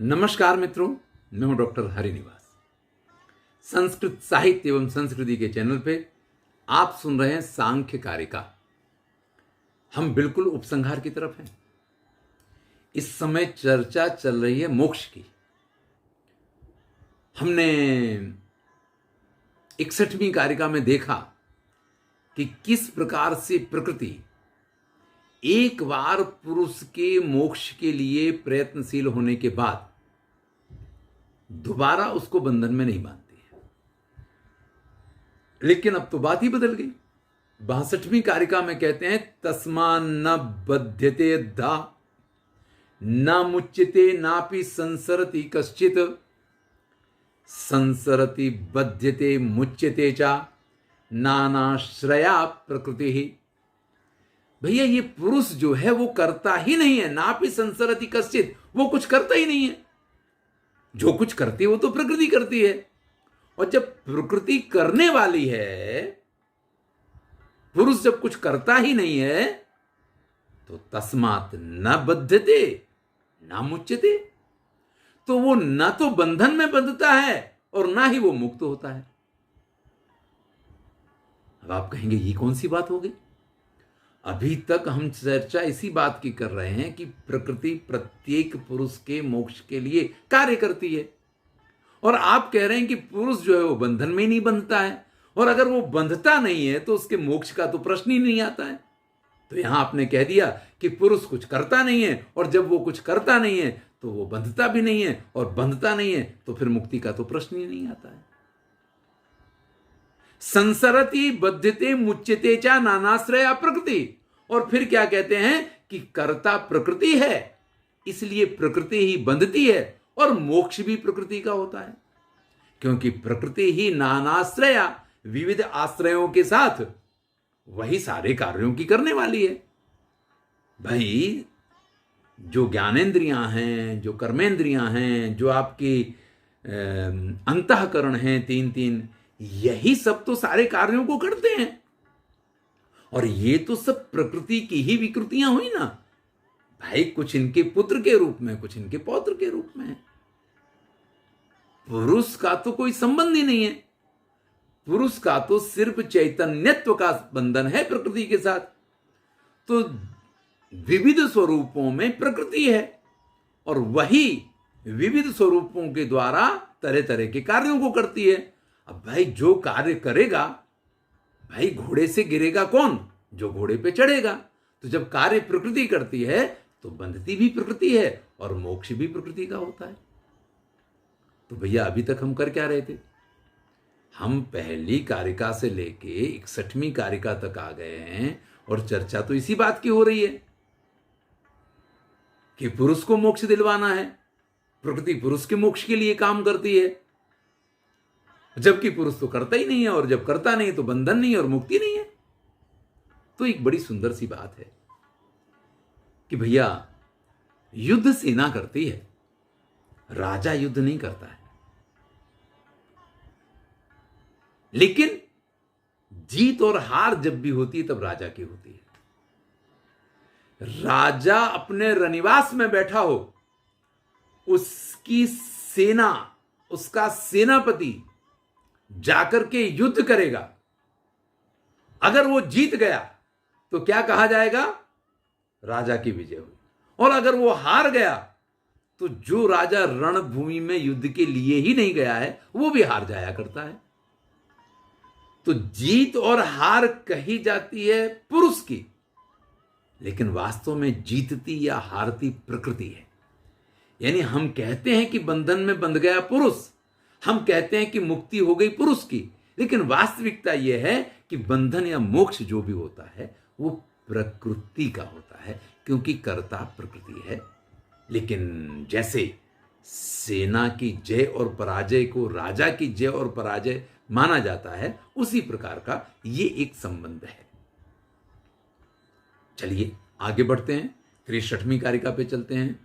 नमस्कार मित्रों, मैं हूं डॉक्टर हरिनिवास। संस्कृत साहित्य एवं संस्कृति के चैनल पे आप सुन रहे हैं सांख्य कारिका। हम बिल्कुल उपसंहार की तरफ हैं। इस समय चर्चा चल रही है मोक्ष की। हमने 61वीं कारिका में देखा कि किस प्रकार से प्रकृति एक बार पुरुष के मोक्ष के लिए प्रयत्नशील होने के बाद दोबारा उसको बंधन में नहीं बांधती है। लेकिन अब तो बात ही बदल गई। 62वीं कारिका में कहते हैं तस्मान न बध्यते धा न मुच्यते नापि संसरति कश्चित संसरति बध्यते मुच्यते चा नानाश्रया प्रकृति ही। भैया ये पुरुष जो है वो करता ही नहीं है। नापि संसरति कश्चित, वो कुछ करता ही नहीं है। जो कुछ करती है वो तो प्रकृति करती है। और जब प्रकृति करने वाली है, पुरुष जब कुछ करता ही नहीं है तो तस्मात् न बध्यते न मुच्यते, तो वो न तो बंधन में बंधता है और ना ही वो मुक्त होता है। अब आप कहेंगे ये कौन सी बात हो गई? अभी तक हम चर्चा इसी बात की कर रहे हैं कि प्रकृति प्रत्येक पुरुष के मोक्ष के लिए कार्य करती है। और आप कह रहे हैं कि पुरुष जो है वो बंधन में ही नहीं बंधता है, और अगर वो बंधता नहीं है तो उसके मोक्ष का तो प्रश्न ही नहीं आता है। तो यहां आपने कह दिया कि पुरुष कुछ करता नहीं है, और जब वो कुछ करता नहीं है तो वो बंधता भी नहीं है, और बंधता नहीं है तो फिर मुक्ति का तो प्रश्न ही नहीं आता है। संसरति बध्यते मुच्यते चा नानाश्रया प्रकृति। और फिर क्या कहते हैं कि कर्ता प्रकृति है, इसलिए प्रकृति ही बंधती है, और मोक्ष भी प्रकृति का होता है, क्योंकि प्रकृति ही नानाश्रया विविध आश्रयों के साथ वही सारे कार्यों की करने वाली है। भाई जो ज्ञानेंद्रियां हैं, जो कर्मेंद्रियां हैं, जो आपकी अंतःकरण हैं, तीन यही सब तो सारे कार्यों को करते हैं। और ये तो सब प्रकृति की ही विकृतियां हुई ना भाई। कुछ इनके पुत्र के रूप में, कुछ इनके पौत्र के रूप में। पुरुष का तो कोई संबंध ही नहीं है। पुरुष का तो सिर्फ चैतन्यत्व का बंधन है प्रकृति के साथ। तो विविध स्वरूपों में प्रकृति है, और वही विविध स्वरूपों के द्वारा तरह तरह के कार्यों को करती है। अब भाई जो कार्य करेगा, भाई घोड़े से गिरेगा कौन? जो घोड़े पे चढ़ेगा। तो जब कार्य प्रकृति करती है तो बंधती भी प्रकृति है, और मोक्ष भी प्रकृति का होता है। तो भैया अभी तक हम कर क्या रहे थे? हम पहली कारिका से लेके 61वीं कारिका तक आ गए हैं, और चर्चा तो इसी बात की हो रही है कि पुरुष को मोक्ष दिलवाना है। प्रकृति पुरुष के मोक्ष के लिए काम करती है, जबकि पुरुष तो करता ही नहीं है, और जब करता नहीं तो बंधन नहीं और मुक्ति नहीं है। तो एक बड़ी सुंदर सी बात है कि भैया युद्ध सेना करती है, राजा युद्ध नहीं करता है। लेकिन जीत और हार जब भी होती है तब राजा की होती है। राजा अपने रनिवास में बैठा हो, उसकी सेना, उसका सेनापति जाकर के युद्ध करेगा। अगर वो जीत गया तो क्या कहा जाएगा? राजा की विजय हुई। और अगर वो हार गया तो जो राजा रणभूमि में युद्ध के लिए ही नहीं गया है वो भी हार जाया करता है। तो जीत और हार कही जाती है पुरुष की, लेकिन वास्तव में जीतती या हारती प्रकृति है। यानी हम कहते हैं कि बंधन में बंध गया पुरुष, हम कहते हैं कि मुक्ति हो गई पुरुष की, लेकिन वास्तविकता यह है कि बंधन या मोक्ष जो भी होता है वो प्रकृति का होता है, क्योंकि कर्ता प्रकृति है। लेकिन जैसे सेना की जय और पराजय को राजा की जय और पराजय माना जाता है, उसी प्रकार का ये एक संबंध है। चलिए आगे बढ़ते हैं, 63वीं कारिका पे चलते हैं।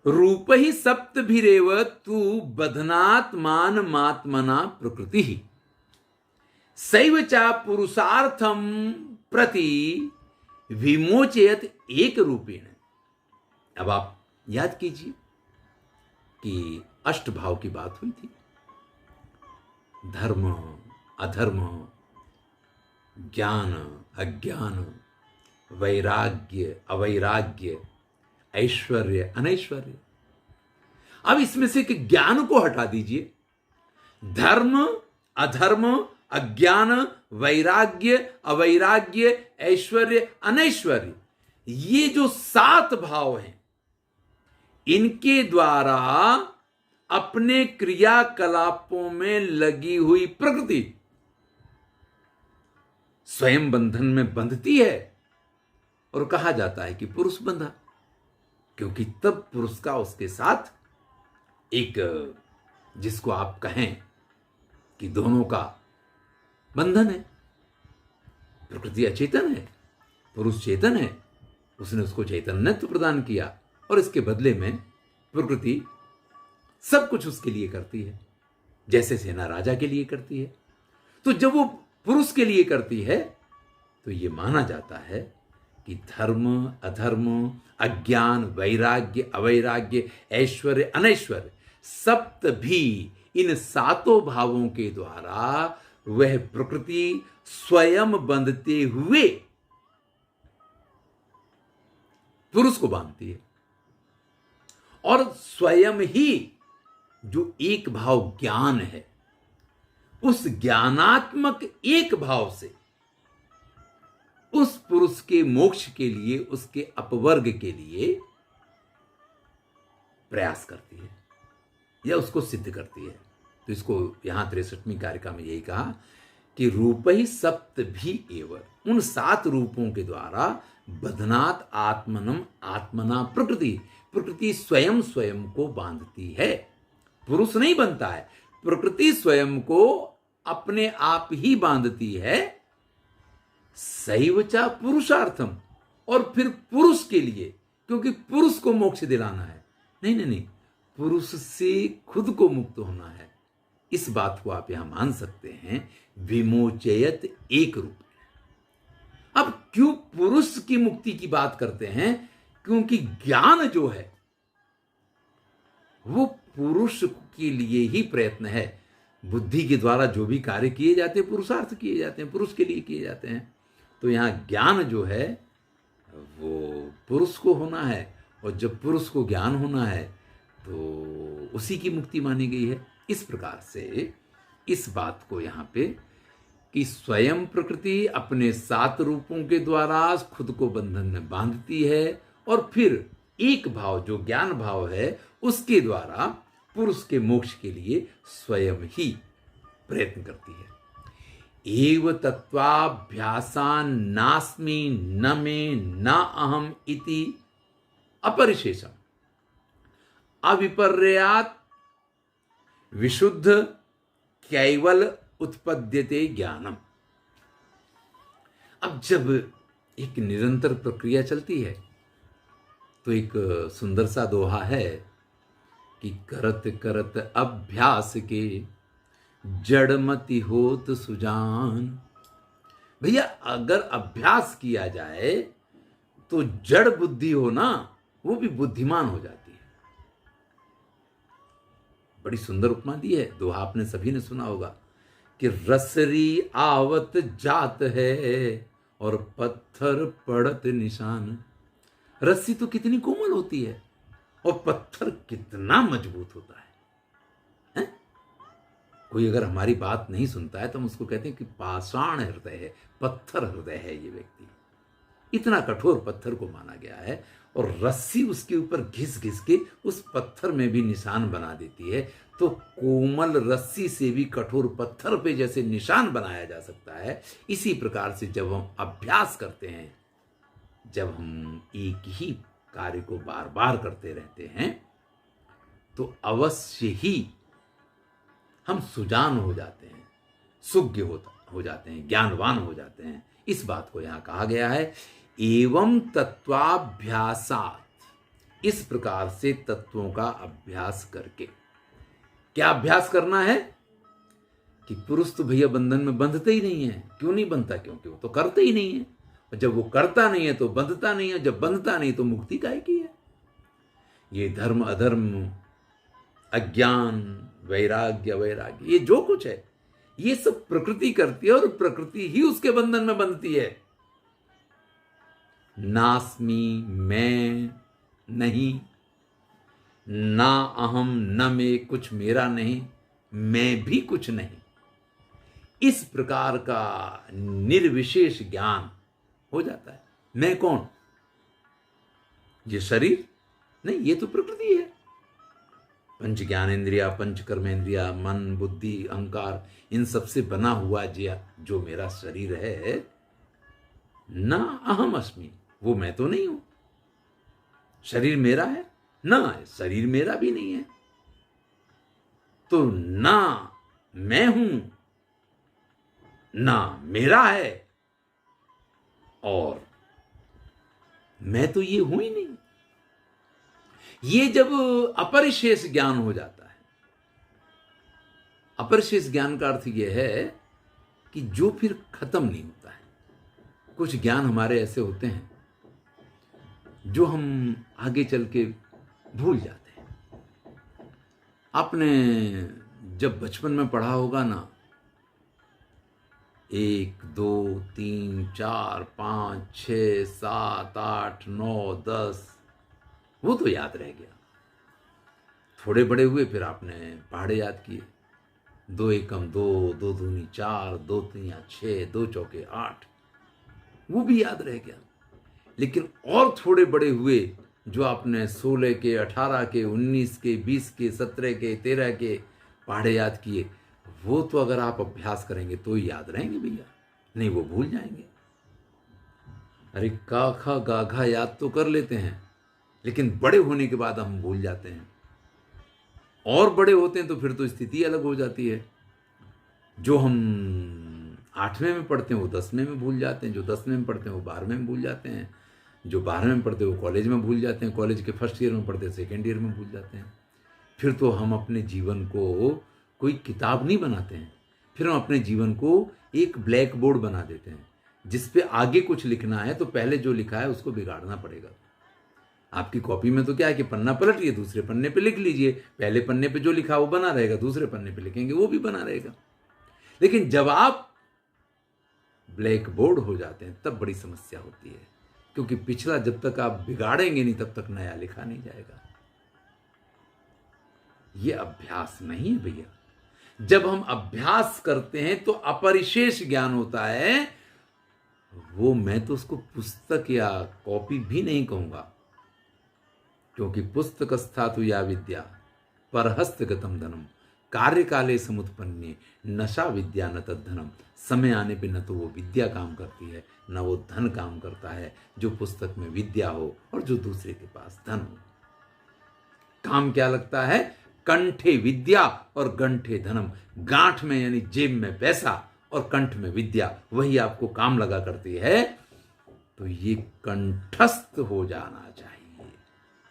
रूप ही सप्तभिरेव तू बधनात्मान मात्मना प्रकृति ही सैव चा पुरुषार्थम प्रति विमोचयत एक रूपेण। अब आप याद कीजिए, कि अष्टभाव की बात हुई थी। धर्म, अधर्म, ज्ञान, अज्ञान, वैराग्य, अवैराग्य, ऐश्वर्य, अनैश्वर्य। अब इसमें से कि ज्ञान को हटा दीजिए। धर्म, अधर्म, अज्ञान, वैराग्य, अवैराग्य, ऐश्वर्य, अनैश्वर्य, ये जो 7 भाव हैं, इनके द्वारा अपने क्रियाकलापों में लगी हुई प्रकृति स्वयं बंधन में बंधती है। और कहा जाता है कि पुरुष बंधा, क्योंकि तब पुरुष का उसके साथ एक, जिसको आप कहें कि दोनों का बंधन है। प्रकृति अचेतन है, पुरुष चेतन है, उसने उसको चैतन्यत्व प्रदान किया और इसके बदले में प्रकृति सब कुछ उसके लिए करती है, जैसे सेना राजा के लिए करती है। तो जब वो पुरुष के लिए करती है तो ये माना जाता है कि धर्म, अधर्म, अज्ञान, वैराग्य, अवैराग्य, ऐश्वर्य, अनैश्वर्य, सप्त भी इन 7 भावों के द्वारा वह प्रकृति स्वयं बंधते हुए पुरुष को बांधती है। और स्वयं ही जो एक भाव ज्ञान है, उस ज्ञानात्मक एक भाव से उस पुरुष के मोक्ष के लिए, उसके अपवर्ग के लिए प्रयास करती है या उसको सिद्ध करती है। तो इसको यहां 63वीं कारिका में यही कहा कि रूप ही सप्त भी एवर, उन 7 रूपों के द्वारा बधनात् आत्मनम आत्मना प्रकृति, प्रकृति स्वयं स्वयं को बांधती है। पुरुष नहीं बनता है, प्रकृति स्वयं को अपने आप ही बांधती है। सैवचा पुरुषार्थम, और फिर पुरुष के लिए, क्योंकि पुरुष को मोक्ष दिलाना है। नहीं, पुरुष से खुद को मुक्त होना है। इस बात को आप यहां मान सकते हैं, विमोचयत एक रूप। अब क्यों पुरुष की मुक्ति की बात करते हैं? क्योंकि ज्ञान जो है वो पुरुष के लिए ही प्रयत्न है। बुद्धि के द्वारा जो भी कार्य किए जाते हैं, पुरुषार्थ किए जाते हैं, पुरुष के लिए किए जाते हैं। तो यहां ज्ञान जो है वो पुरुष को होना है, और जब पुरुष को ज्ञान होना है तो उसी की मुक्ति मानी गई है। इस प्रकार से इस बात को यहां पे कि स्वयं प्रकृति अपने 7 रूपों के द्वारा खुद को बंधन में बांधती है, और फिर एक भाव जो ज्ञान भाव है उसके द्वारा पुरुष के मोक्ष के लिए स्वयं ही प्रयत्न करती है। एव तत्वाभ्यासान नास्मि न मे न अहम इति अपरिशेषम अविपर्यात विशुद्ध कैवल उत्पद्यते ज्ञानम। अब जब एक निरंतर प्रक्रिया चलती है तो एक सुंदर सा दोहा है कि करत करत अभ्यास के जड़मति होत सुजान। भैया अगर अभ्यास किया जाए तो जड़ बुद्धि हो ना, वो भी बुद्धिमान हो जाती है। बड़ी सुंदर उपमा दी है, दोहा आपने सभी ने सुना होगा कि रसरी आवत जात है और पत्थर पड़त निशान। रस्सी तो कितनी कोमल होती है और पत्थर कितना मजबूत होता है? कोई अगर हमारी बात नहीं सुनता है तो हम उसको कहते हैं कि पाषाण हृदय है, पत्थर हृदय है ये व्यक्ति। इतना कठोर पत्थर को माना गया है, और रस्सी उसके ऊपर घिस घिस के उस पत्थर में भी निशान बना देती है। तो कोमल रस्सी से भी कठोर पत्थर पे जैसे निशान बनाया जा सकता है, इसी प्रकार से जब हम अभ्यास करते हैं, जब हम एक ही कार्य को बार बार करते रहते हैं, तो अवश्य ही हम सुजान हो जाते हैं, सुज्ञ हो जाते हैं, ज्ञानवान हो जाते हैं। इस बात को यहां कहा गया है एवं तत्वाभ्यासात, इस प्रकार से तत्वों का अभ्यास करके। क्या अभ्यास करना है? कि पुरुष तो भैया बंधन में बंधते ही नहीं है। क्यों नहीं बंधता? क्योंकि वो तो करते ही नहीं है, और जब वो करता नहीं है तो बंधता नहीं है, जब बंधता नहीं तो मुक्ति काहे की है? ये धर्म, अधर्म, अज्ञान, वैराग्य, वैराग्य, ये जो कुछ है ये सब प्रकृति करती है और प्रकृति ही उसके बंधन में बंधती है। नास्मि, मैं नहीं, ना अहम, न मैं, कुछ मेरा नहीं, मैं भी कुछ नहीं। इस प्रकार का निर्विशेष ज्ञान हो जाता है। मैं कौन? ये शरीर नहीं, ये तो प्रकृति है। पंच ज्ञानेन्द्रिया, पंच कर्मेंद्रिया, मन, बुद्धि, अहंकार, इन सब से बना हुआ जो मेरा शरीर है, ना अहम अस्मि, वो मैं तो नहीं हूं। शरीर मेरा है ना, शरीर मेरा भी नहीं है। तो ना मैं हूं, ना मेरा है, और मैं तो ये हूं ही नहीं। ये जब अपरिशेष ज्ञान हो जाता है, अपरिशेष ज्ञान का अर्थ यह है कि जो फिर खत्म नहीं होता है। कुछ ज्ञान हमारे ऐसे होते हैं जो हम आगे चल के भूल जाते हैं। आपने जब बचपन में पढ़ा होगा ना, 1, 2, 3, 4, 5, 6, 7, 8, 9, 10, वो तो याद रह गया। थोड़े बड़े हुए फिर आपने पहाड़े याद किए। 2 एकम 2, 2 दूनी 4, 2 तिया 6, 2 चौके 8, वो भी याद रह गया। लेकिन और थोड़े बड़े हुए जो आपने 16 के, 18 के, 19 के, 20 के, 17 के, 13 के पहाड़े याद किए, वो तो अगर आप अभ्यास करेंगे तो ही याद रहेंगे भैया, नहीं वो भूल जाएंगे। अरे का खा गा घा याद तो कर लेते हैं, लेकिन बड़े होने के बाद हम भूल जाते हैं। और बड़े होते हैं तो फिर तो स्थिति अलग हो जाती है। जो हम 8वें में पढ़ते हैं वो 10वें में भूल जाते हैं, जो 10वें में पढ़ते हैं वो 12वें में भूल जाते हैं, जो 12वें में पढ़ते हैं वो कॉलेज में भूल जाते हैं, कॉलेज के फर्स्ट ईयर में पढ़ते हैं सेकेंड ईयर में भूल जाते हैं। फिर तो हम अपने जीवन को कोई किताब नहीं बनाते हैं, फिर हम अपने जीवन को एक ब्लैक बोर्ड बना देते हैं जिस पे आगे कुछ लिखना है तो पहले जो लिखा है उसको बिगाड़ना पड़ेगा। आपकी कॉपी में तो क्या है कि पन्ना पलटिए, दूसरे पन्ने पे लिख लीजिए, पहले पन्ने पे जो लिखा वो बना रहेगा, दूसरे पन्ने पे लिखेंगे वो भी बना रहेगा। लेकिन जब आप ब्लैक बोर्ड हो जाते हैं तब बड़ी समस्या होती है, क्योंकि पिछला जब तक आप बिगाड़ेंगे नहीं तब तक नया लिखा नहीं जाएगा। ये अभ्यास नहीं है भैया। जब हम अभ्यास करते हैं तो अपरिशेष ज्ञान होता है। वो मैं तो उसको पुस्तक या कॉपी भी नहीं कहूंगा, क्योंकि पुस्तकस्थातु या विद्या परहस्तगतम धनम कार्यकाले समुत्पन्ने नशा विद्या न तद्धनम। समय आने पे न तो वो विद्या काम करती है न वो धन काम करता है, जो पुस्तक में विद्या हो और जो दूसरे के पास धन हो। काम क्या लगता है? कंठे विद्या और गंठे धनम। गांठ में यानी जेब में पैसा और कंठ में विद्या, वही आपको काम लगा करती है। तो ये कंठस्थ हो जाना चाहिए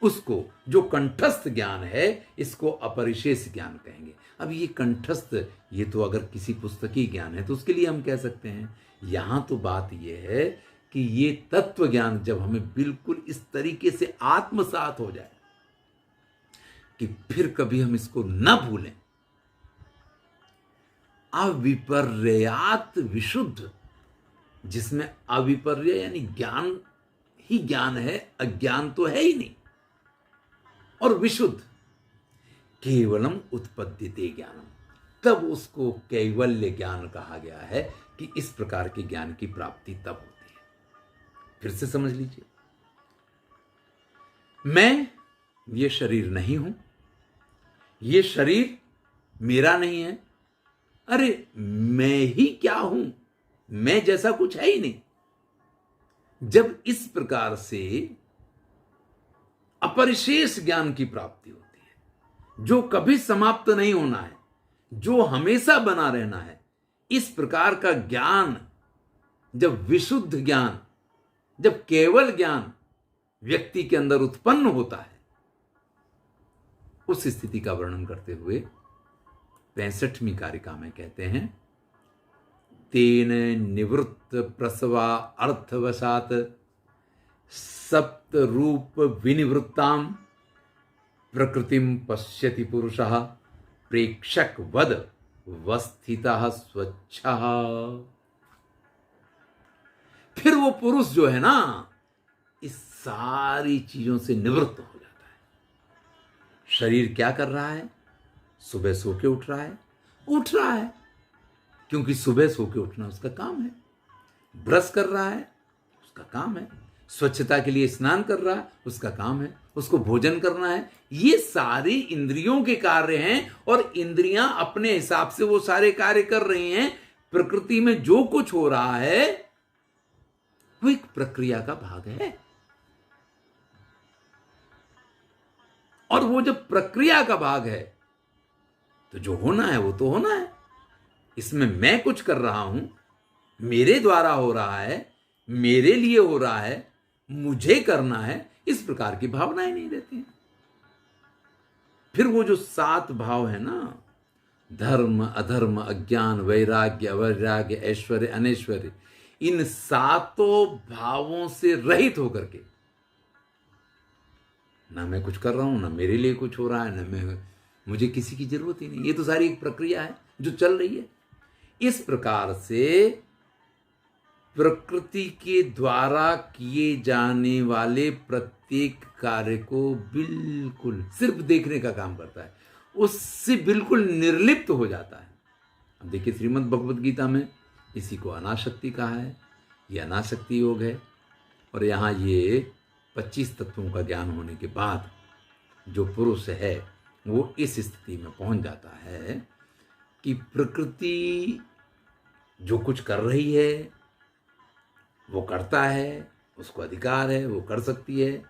उसको। जो कंठस्थ ज्ञान है इसको अपरिशेष ज्ञान कहेंगे। अब ये कंठस्थ, ये तो अगर किसी पुस्तकी ज्ञान है तो उसके लिए हम कह सकते हैं। यहां तो बात यह है कि ये तत्व ज्ञान जब हमें बिल्कुल इस तरीके से आत्मसात हो जाए कि फिर कभी हम इसको न भूलें। अविपर्यात विशुद्ध, जिसमें अविपर्य यानी ज्ञान ही ज्ञान है, अज्ञान तो है ही नहीं। और विशुद्ध, केवलम उत्पद्यते ज्ञानम, तब उसको कैवल्य ज्ञान कहा गया है कि इस प्रकार के ज्ञान की प्राप्ति तब होती है। फिर से समझ लीजिए, मैं ये शरीर नहीं हूं, ये शरीर मेरा नहीं है। अरे मैं ही क्या हूं, मैं जैसा कुछ है ही नहीं। जब इस प्रकार से अपरिशेष ज्ञान की प्राप्ति होती है, जो कभी समाप्त नहीं होना है, जो हमेशा बना रहना है, इस प्रकार का ज्ञान, जब विशुद्ध ज्ञान, जब केवल ज्ञान व्यक्ति के अंदर उत्पन्न होता है, उस स्थिति का वर्णन करते हुए 65वीं कारिका में कहते हैं, तेन निवृत्त प्रसवा अर्थवशात सप्त रूप विनिवृत्ताम प्रकृतिम पश्यति पुरुषः प्रेक्षक वद वस्थितः स्वच्छः। फिर वो पुरुष जो है ना, इस सारी चीजों से निवृत्त हो जाता है। शरीर क्या कर रहा है? सुबह सो के उठ रहा है, क्योंकि सुबह सो के उठना उसका काम है। ब्रश कर रहा है, उसका काम है। स्वच्छता के लिए स्नान कर रहा है, उसका काम है। उसको भोजन करना है। ये सारी इंद्रियों के कार्य हैं और इंद्रियां अपने हिसाब से वो सारे कार्य कर रही हैं। प्रकृति में जो कुछ हो रहा है वो एक प्रक्रिया का भाग है। और वो जब प्रक्रिया का भाग है तो जो होना है वो तो होना है। इसमें मैं कुछ कर रहा हूं, मेरे द्वारा हो रहा है, मेरे लिए हो रहा है, मुझे करना है, इस प्रकार की भावनाएं नहीं रहती हैं। फिर वो जो 7 भाव है ना, धर्म, अधर्म, अज्ञान, वैराग्य, अवैराग्य, ऐश्वर्य, अनैश्वर्य, इन 7 भावों से रहित होकर के, ना मैं कुछ कर रहा हूं, ना मेरे लिए कुछ हो रहा है, ना मुझे किसी की जरूरत ही नहीं। ये तो सारी एक प्रक्रिया है जो चल रही है। इस प्रकार से प्रकृति के द्वारा किए जाने वाले प्रत्येक कार्य को बिल्कुल सिर्फ देखने का काम करता है, उससे बिल्कुल निर्लिप्त हो जाता है। अब देखिए, श्रीमद् भगवद गीता में इसी को अनासक्ति कहा है। ये अनासक्ति योग है। और यहाँ ये 25 तत्वों का ज्ञान होने के बाद जो पुरुष है वो इस स्थिति में पहुंच जाता है कि प्रकृति जो कुछ कर रही है वो करता है, उसको अधिकार है, वो कर सकती है,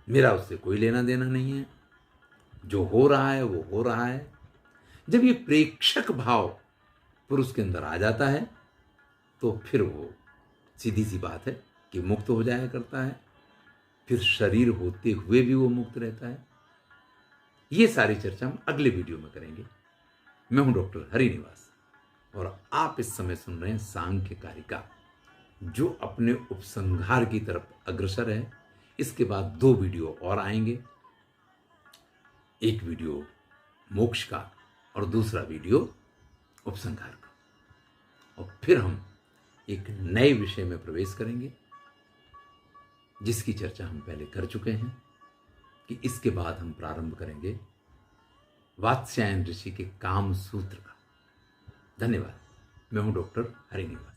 मेरा उससे कोई लेना देना नहीं है। जो हो रहा है वो हो रहा है। जब ये प्रेक्षक भाव पुरुष के अंदर आ जाता है तो फिर वो सीधी सी बात है कि मुक्त हो जाया करता है। फिर शरीर होते हुए भी वो मुक्त रहता है। ये सारी चर्चा हम अगले वीडियो में करेंगे। मैं हूं डॉक्टर हरिनिवास और आप इस समय सुन रहे हैं सांख्य कारिका, जो अपने उपसंहार की तरफ अग्रसर है। इसके बाद 2 वीडियो और आएंगे। एक वीडियो मोक्ष का और दूसरा वीडियो उपसंहार का। और फिर हम एक नए विषय में प्रवेश करेंगे जिसकी चर्चा हम पहले कर चुके हैं कि इसके बाद हम प्रारंभ करेंगे वात्स्यायन ऋषि के काम सूत्र का। धन्यवाद। मैं हूं डॉक्टर हरिनिवास।